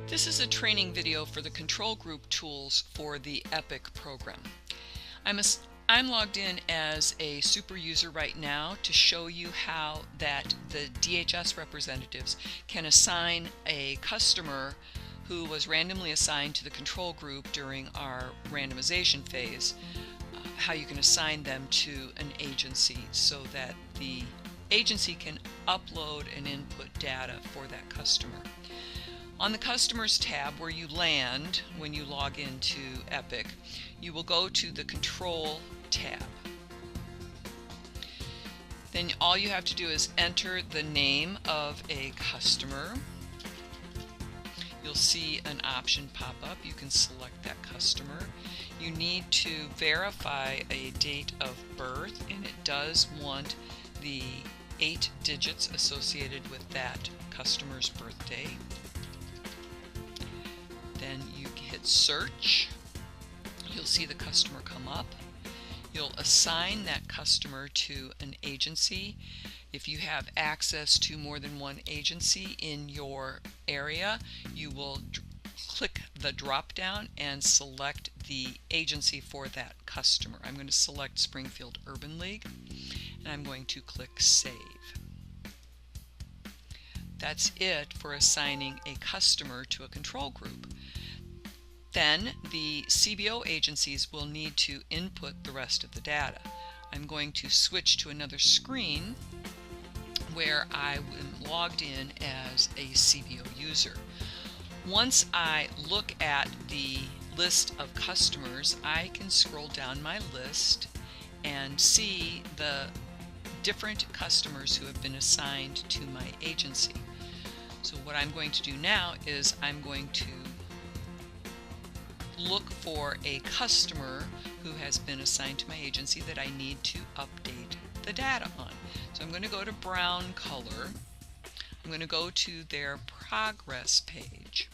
This is a training video for the control group tools for the EPIC program. I'm logged in as a super user right now to show you how that the DHS representatives can assign a customer who was randomly assigned to the control group during our randomization phase, how you can assign them to an agency so that the agency can upload and input data for that customer. On the Customers tab where you land when you log into EPIC, you will go to the Control tab. Then all you have to do is enter the name of a customer. You'll see an option pop up. You can select that customer. You need to verify a date of birth, and it does want the 8 digits associated with that customer's birthday. Then you hit search. You'll see the customer come up. You'll assign that customer to an agency. If you have access to more than one agency in your area, you will click the drop down and select the agency for that customer. I'm going to select Springfield Urban League, and I'm going to click Save. That's it for assigning a customer to a control group. Then the CBO agencies will need to input the rest of the data. I'm going to switch to another screen where I am logged in as a CBO user. Once I look at the list of customers, I can scroll down my list and see the different customers who have been assigned to my agency. So what I'm going to do now is I'm going to look for a customer who has been assigned to my agency that I need to update the data on. So I'm going to go to brown color. I'm going to go to their progress page.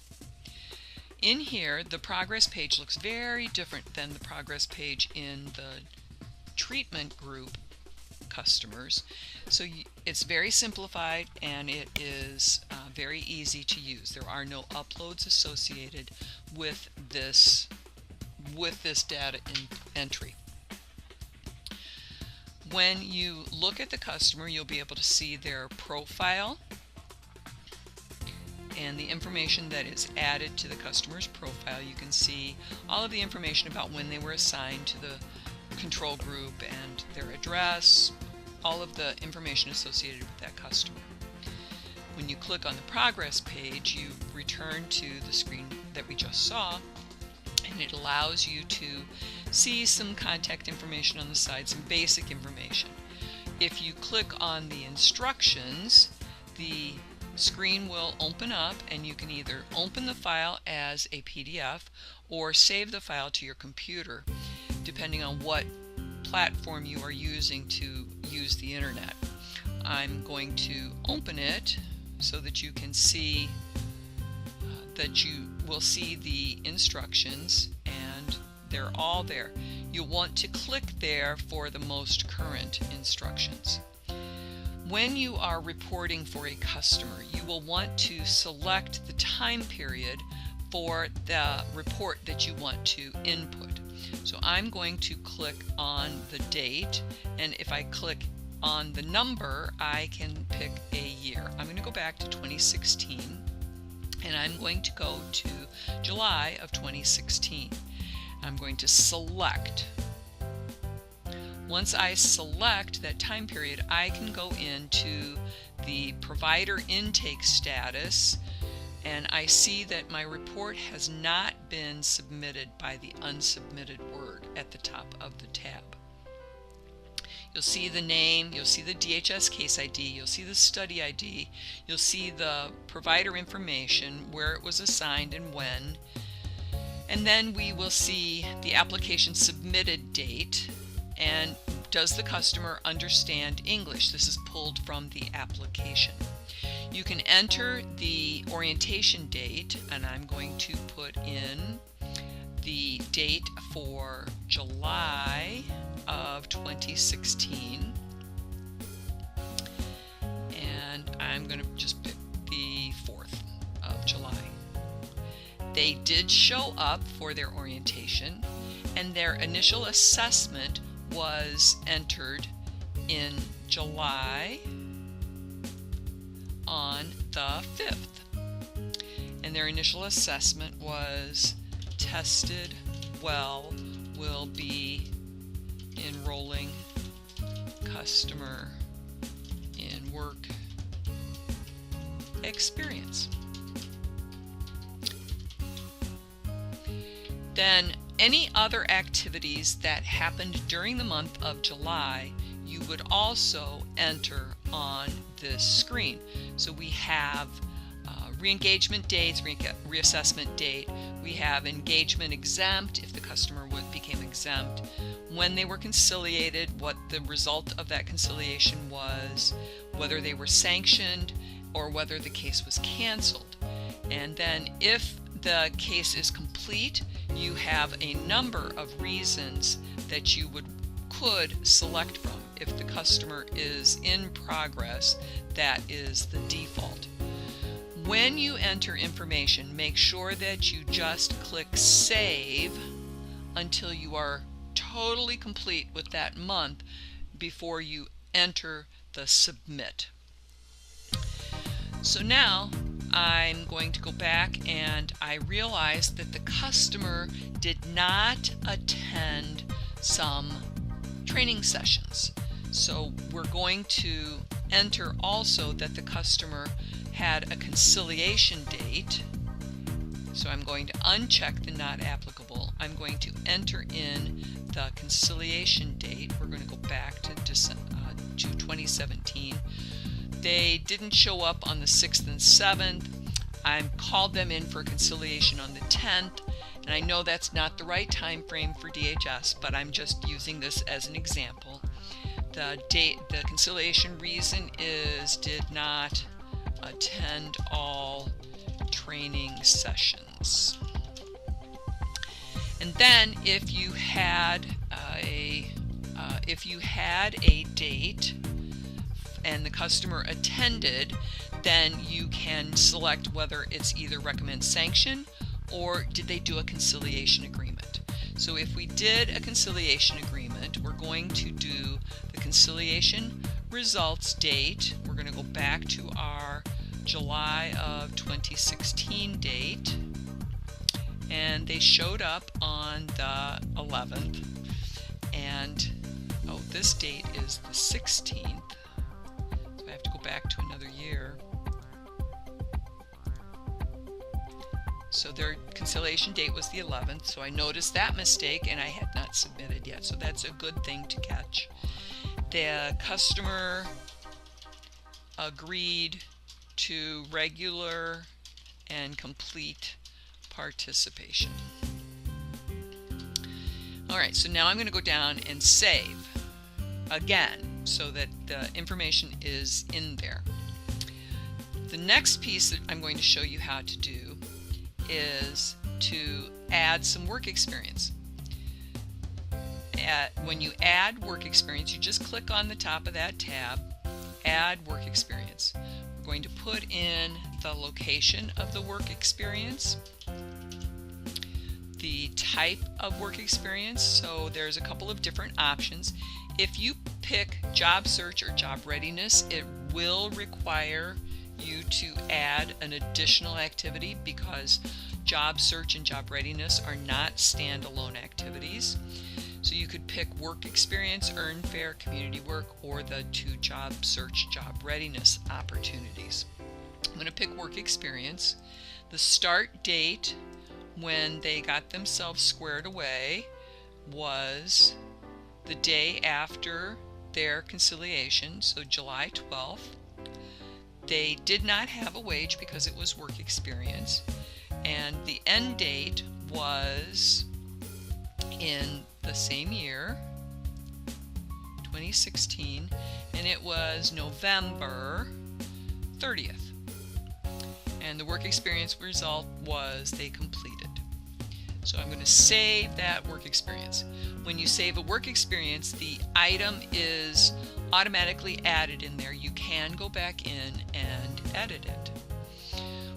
In here, the progress page looks very different than the progress page in the treatment group customers. So it's very simplified, and it is very easy to use. There are no uploads associated with this data entry. When you look at the customer, you'll be able to see their profile and the information that is added to the customer's profile. You can see all of the information about when they were assigned to the control group and their address, all of the information associated with that customer. When you click on the progress page, you return to the screen that we just saw, and it allows you to see some contact information on the side, some basic information. If you click on the instructions, the screen will open up, and you can either open the file as a PDF or save the file to your computer, depending on what platform you are using to use the internet. I'm going to open it so that you can see that you will see the instructions, and they're all there. You'll want to click there for the most current instructions. When you are reporting for a customer, you will want to select the time period for the report that you want to input. So I'm going to click on the date, and if I click on the number, I can pick a year. I'm going to go back to 2016, and I'm going to go to July of 2016. I'm going to select. Once I select that time period, I can go into the provider intake status, and I see that my report has not been submitted by the unsubmitted word at the top of the tab. You'll see the name, you'll see the DHS case ID, you'll see the study ID, you'll see the provider information, where it was assigned and when, and then we will see the application submitted date, and does the customer understand English? This is pulled from the application. You can enter the orientation date, and I'm going to put in the date for July of 2016, and I'm going to just pick the 4th of July. They did show up for their orientation, and their initial assessment was entered in July on the 5th. And their initial assessment was tested well, will be enrolling customer in work experience. Then any other activities that happened during the month of July, you would also enter on this screen. So we have re-engagement dates, reassessment date. We have engagement exempt, if the customer became exempt, when they were conciliated, what the result of that conciliation was, whether they were sanctioned, or whether the case was canceled. And then if the case is complete, you have a number of reasons that you could select from. If the customer is in progress, that is the default. When you enter information, make sure that you just click Save until you are totally complete with that month before you enter the Submit. So now I'm going to go back, and I realized that the customer did not attend some training sessions. So we're going to enter also that the customer had a conciliation date. So I'm going to uncheck the not applicable. I'm going to enter in the conciliation date. We're going to go back to 2017. They didn't show up on the 6th and 7th. I called them in for conciliation on the 10th, and I know that's not the right time frame for DHS, but I'm just using this as an example. The conciliation reason is did not attend all training sessions. And then if you had a date and the customer attended, then you can select whether it's either recommend sanction or did they do a conciliation agreement. So if we did a conciliation agreement, we're going to do the conciliation results date. We're going to go back to our July of 2016 date, and they showed up on the 11th, and this date is the 16th. So I have to go back to another year. So their conciliation date was the 11th, so I noticed that mistake and I had not submitted yet, so that's a good thing to catch. The customer agreed to regular and complete participation. Alright, so now I'm going to go down and save again so that the information is in there. The next piece that I'm going to show you how to do is to add some work experience. When you add work experience, you just click on the top of that tab, Add Work Experience. We're going to put in the location of the work experience, the type of work experience, so there's a couple of different options. If you pick job search or job readiness, it will require you to add an additional activity because job search and job readiness are not standalone activities. So you could pick work experience, earn fair, community work, or the two job search, job readiness opportunities. I'm going to pick work experience. The start date when they got themselves squared away was the day after their conciliation, so July 12th. They did not have a wage because it was work experience, and the end date was in the same year, 2016, and it was November 30th. And the work experience result was they completed. So I'm going to save that work experience. When you save a work experience, the item is automatically added in there. You can go back in and edit it.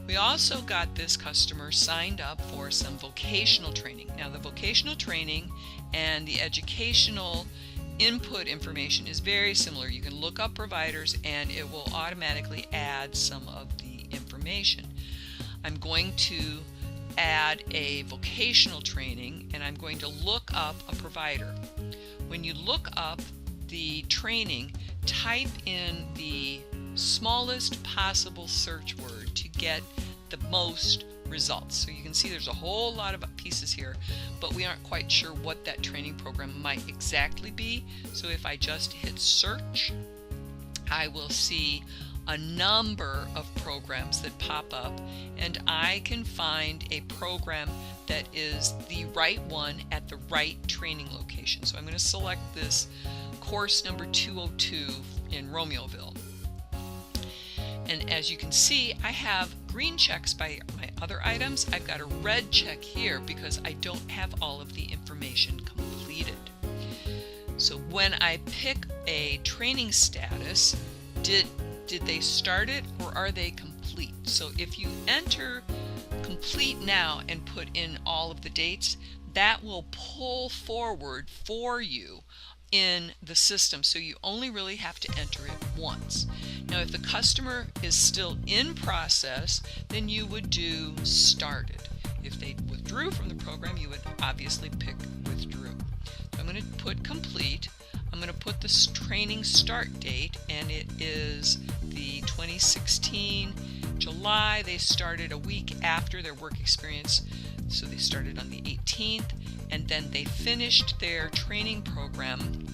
We also got this customer signed up for some vocational training. Now the vocational training and the educational input information is very similar. You can look up providers and it will automatically add some of the information. I'm going to add a vocational training and I'm going to look up a provider. When you look up the training, type in the smallest possible search word to get the most results. So you can see there's a whole lot of pieces here, but we aren't quite sure what that training program might exactly be. So if I just hit search, I will see a number of programs that pop up, and I can find a program that is the right one at the right training location. So I'm going to select this course number 202 in Romeoville. And as you can see, I have green checks by my other items. I've got a red check here because I don't have all of the information completed. So when I pick a training status, did they start it or are they complete? So if you enter complete now and put in all of the dates, that will pull forward for you in the system, so you only really have to enter it once. Now if the customer is still in process, then you would do started. If they withdrew from the program, you would obviously pick withdrew. So I'm going to put complete. I'm going to put this training start date, and it is the 2016 July. They started a week after their work experience, so they started on the 18th, and then they finished their training program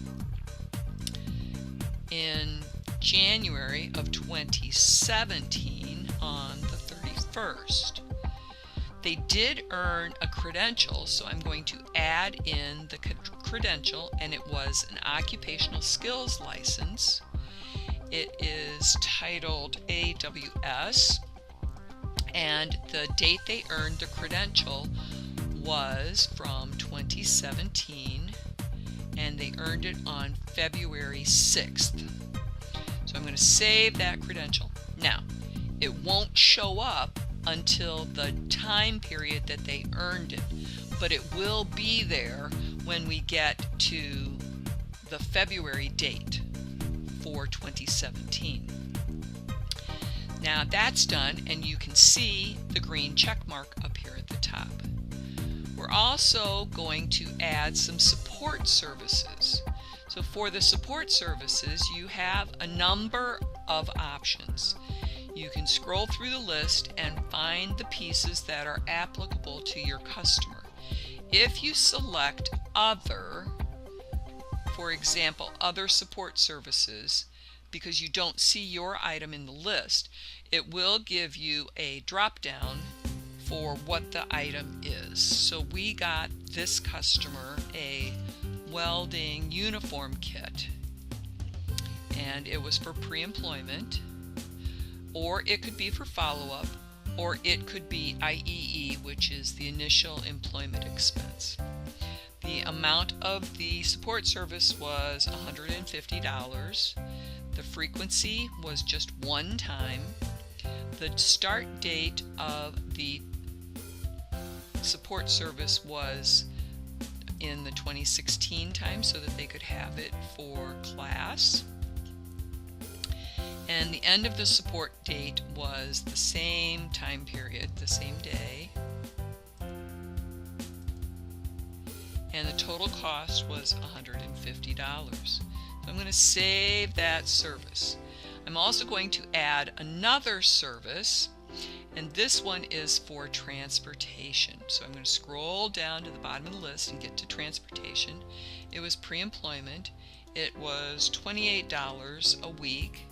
in January of 2017 on the 31st. They did earn a credential, so I'm going to add in the credential, and it was an occupational skills license. It is titled AWS, and the date they earned the credential was from 2017, and they earned it on February 6th. So I'm going to save that credential. Now, it won't show up until the time period that they earned it, but it will be there when we get to the February date for 2017. Now that's done, and you can see the green check mark up here at the top. We're also going to add some support services. So for the support services, you have a number of options. You can scroll through the list and find the pieces that are applicable to your customer. If you select other, for example, other support services, because you don't see your item in the list, it will give you a drop down for what the item is. So we got this customer a welding uniform kit, and it was for pre-employment, or it could be for follow-up, or it could be IEE, which is the initial employment expense. The amount of the support service was $150. The frequency was just one time. The start date of the support service was in the 2016 time so that they could have it for class. And the end of the support date was the same time period, the same day. And the total cost was $150. So I'm going to save that service. I'm also going to add another service, and this one is for transportation. So I'm going to scroll down to the bottom of the list and get to transportation. It was pre-employment. It was $28 a week.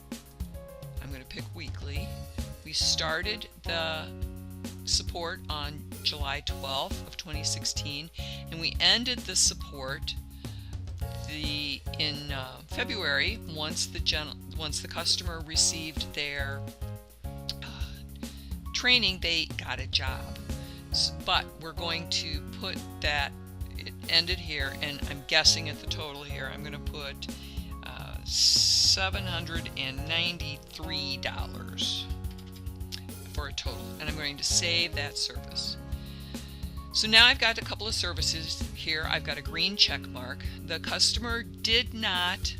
I'm going to pick weekly. We started the support on July 12th of 2016, and we ended the support in February once the customer received their training. They got a job. But we're going to put that it ended here, and I'm guessing at the total here. I'm going to put $793 for a total, and I'm going to save that service. So now I've got a couple of services here. I've got a green check mark. The customer did not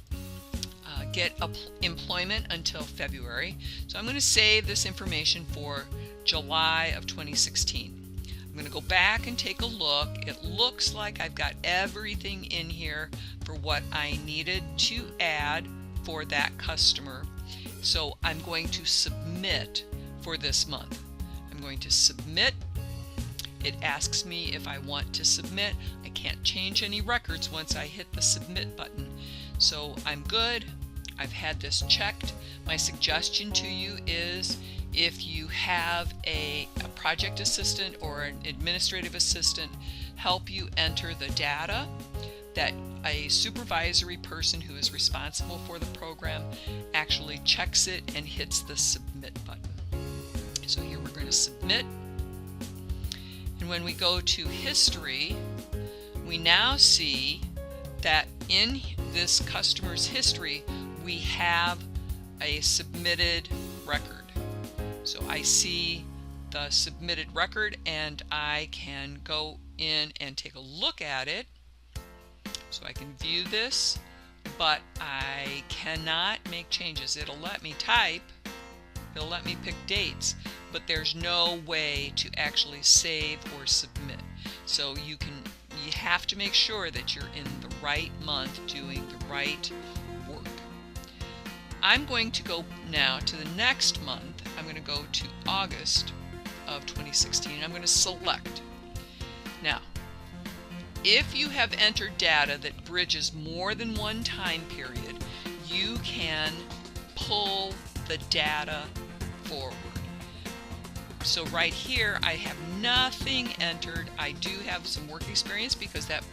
get employment until February, so I'm going to save this information for July of 2016. I'm going to go back and take a look. It looks like I've got everything in here for what I needed to add for that customer. So I'm going to submit for this month. I'm going to submit. It asks me if I want to submit. I can't change any records once I hit the submit button. So I'm good. I've had this checked. My suggestion to you is, if you have a project assistant or an administrative assistant help you enter the data, that a supervisory person who is responsible for the program actually checks it and hits the submit button. So here we're going to submit. And when we go to history, we now see that in this customer's history, we have a submitted record. So I see the submitted record, and I can go in and take a look at it. So I can view this, but I cannot make changes. It'll let me type, it'll let me pick dates, but there's no way to actually save or submit. So you have to make sure that you're in the right month doing the right work. I'm going to go now to the next month. I'm going to go to August of 2016. I'm going to select. Now, if you have entered data that bridges more than one time period, you can pull the data forward. So right here, I have nothing entered. I do have some work experience because that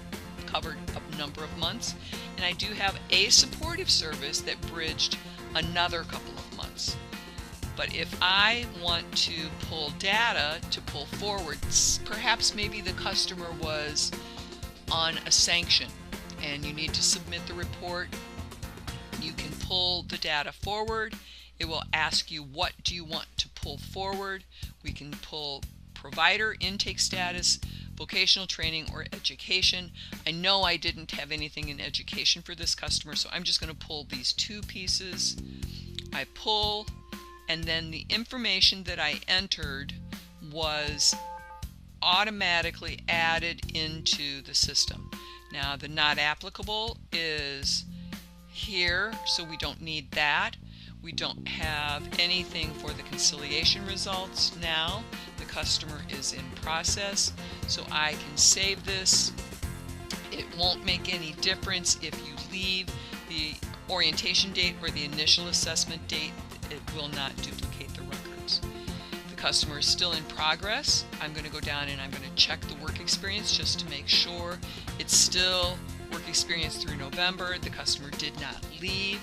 covered a number of months, and I do have a supportive service that bridged another couple of months. But if I want to pull data to pull forward, perhaps maybe the customer was on a sanction and you need to submit the report, you can pull the data forward. It will ask you, what do you want to pull forward? We can pull provider, intake status, vocational training, or education. I know I didn't have anything in education for this customer, so I'm just going to pull these two pieces. I pull, and then the information that I entered was automatically added into the system. Now the not applicable is here, so we don't need that. We don't have anything for the conciliation results now. The customer is in process, so I can save this. It won't make any difference if you leave the orientation date or the initial assessment date. It will not duplicate the records. The customer is still in progress. I'm going to go down and I'm going to check the work experience just to make sure it's still work experience through November. The customer did not leave.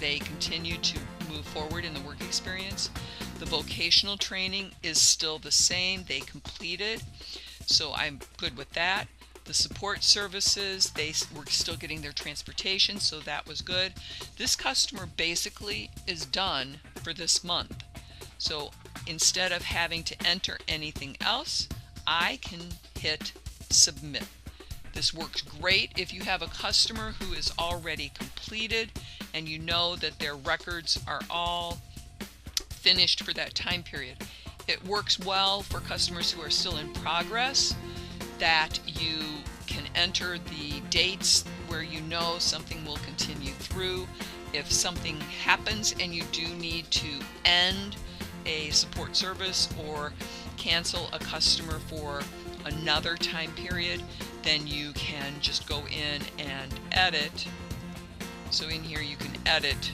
They continue to move forward in the work experience. The vocational training is still the same. They completed, so I'm good with that. The support services, they were still getting their transportation, so that was good. This customer basically is done for this month. So instead of having to enter anything else, I can hit submit. This works great if you have a customer who is already completed and you know that their records are all finished for that time period. It works well for customers who are still in progress, that you can enter the dates where you know something will continue through. If something happens and you do need to end a support service or cancel a customer for another time period, then you can just go in and edit. So in here you can edit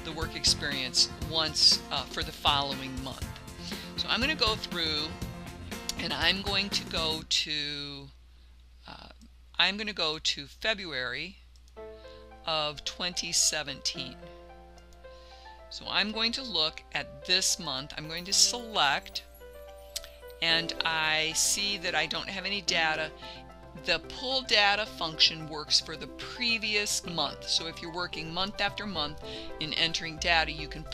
the work experience once for the following month. So I'm going to go through and I'm going to go to February of 2017. So I'm going to look at this month. I'm going to select, and I see that I don't have any data. The pull data function works for the previous month. So if you're working month after month in entering data, you can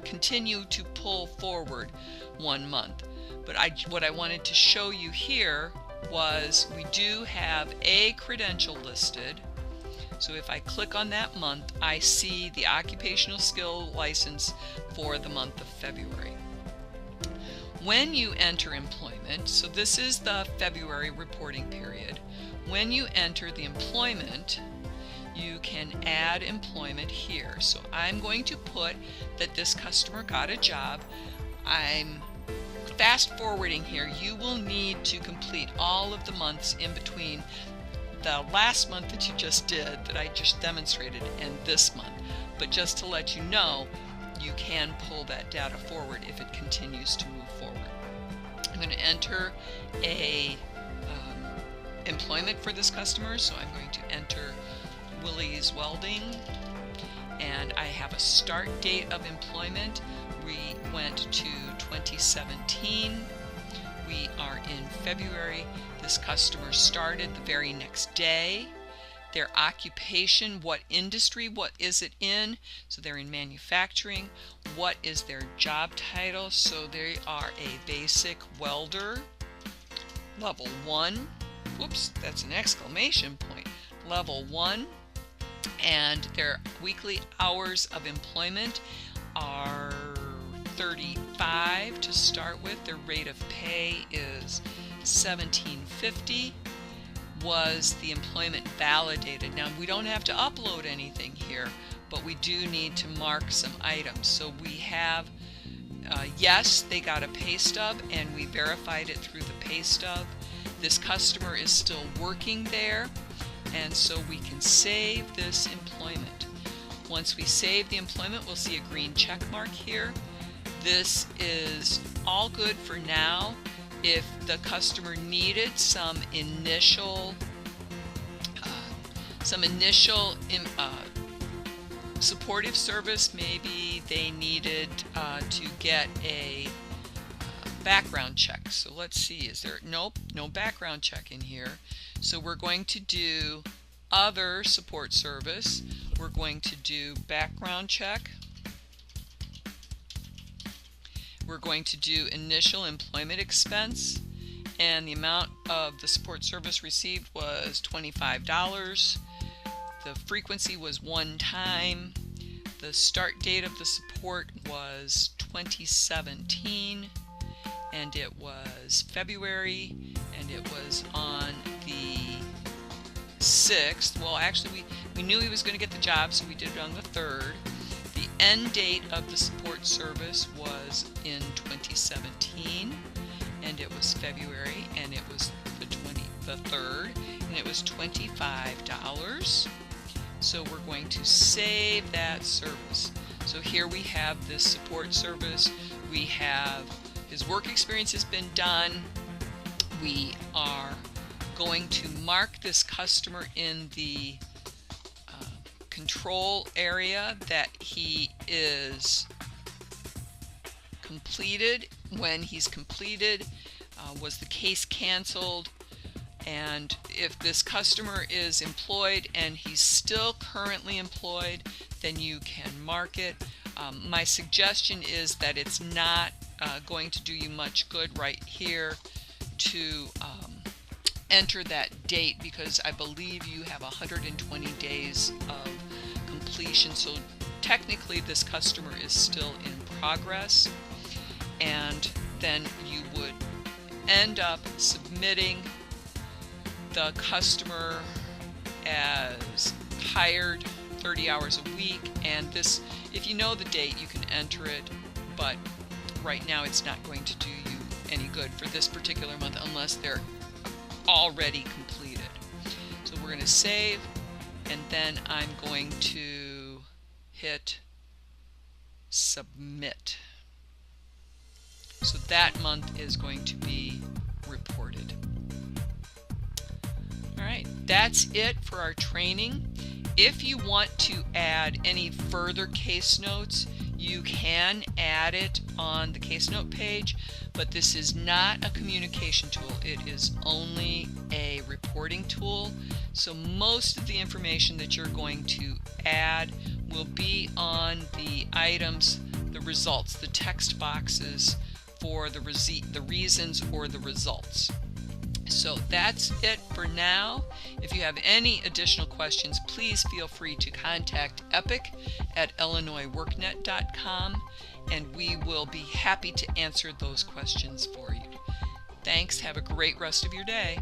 continue to pull forward 1 month. But what I wanted to show you here was we do have a credential listed. So if I click on that month, I see the occupational skill license for the month of February. When you enter employment, so this is the February reporting period, when you enter the employment, you can add employment here. So I'm going to put that this customer got a job. I'm fast forwarding here. You will need to complete all of the months in between the last month that you just did, that I just demonstrated, and this month. But just to let you know, you can pull that data forward if it continues to move forward. I'm going to enter a employment for this customer, so I'm going to enter Willie's Welding, and I have a start date of employment. We went to 2017. We are in February. This customer started the very next day. Their occupation, what industry, what is it in? So they're in manufacturing. What is their job title? So they are a basic welder, level 1. Whoops, that's an exclamation point. Level 1. And their weekly hours of employment are 35 to start with. Their rate of pay is $17.50. Was the employment validated? Now we don't have to upload anything here, but we do need to mark some items. So we have yes, they got a pay stub, and we verified it through the pay stub. This customer is still working there, and so we can save this employment. Once we save the employment, we'll see a green check mark here. This is all good for now. If the customer needed some initial supportive service, maybe they needed to get a background check. So let's see, is there, no background check in here. So we're going to do other support service. We're going to do background check. We're going to do initial employment expense, and the amount of the support service received was $25. The frequency was 1 time. The start date of the support was 2017, and it was February, and it was on the 6th. Well, actually we knew he was going to get the job, so we did it on the 3rd. The end date of the support service was in 2017, and it was February, and it was the 3rd, and it was $25. So we're going to save that service. So here we have this support service. We have his work experience has been done. We are going to mark this customer in the control area that he is completed. When he's completed, was the case canceled? And if this customer is employed and he's still currently employed, then you can mark it. My suggestion is that it's not going to do you much good right here to enter that date, because I believe you have 120 days of completion. So technically this customer is still in progress, and then you would end up submitting the customer as hired 30 hours a week. And this, if you know the date, you can enter it, but right now it's not going to do you any good for this particular month unless they're already completed. So we're going to save, and then I'm going to hit submit. So that month is going to be reported. Alright, that's it for our training. If you want to add any further case notes, You can add it on the case note page, but this is not a communication tool. It is only a reporting tool. So most of the information that you're going to add will be on the items, the results, the text boxes for the reasons or the results. So that's it for now. If you have any additional questions, please feel free to contact Epic at illinoisworknet.com, and we will be happy to answer those questions for you. Thanks. Have a great rest of your day.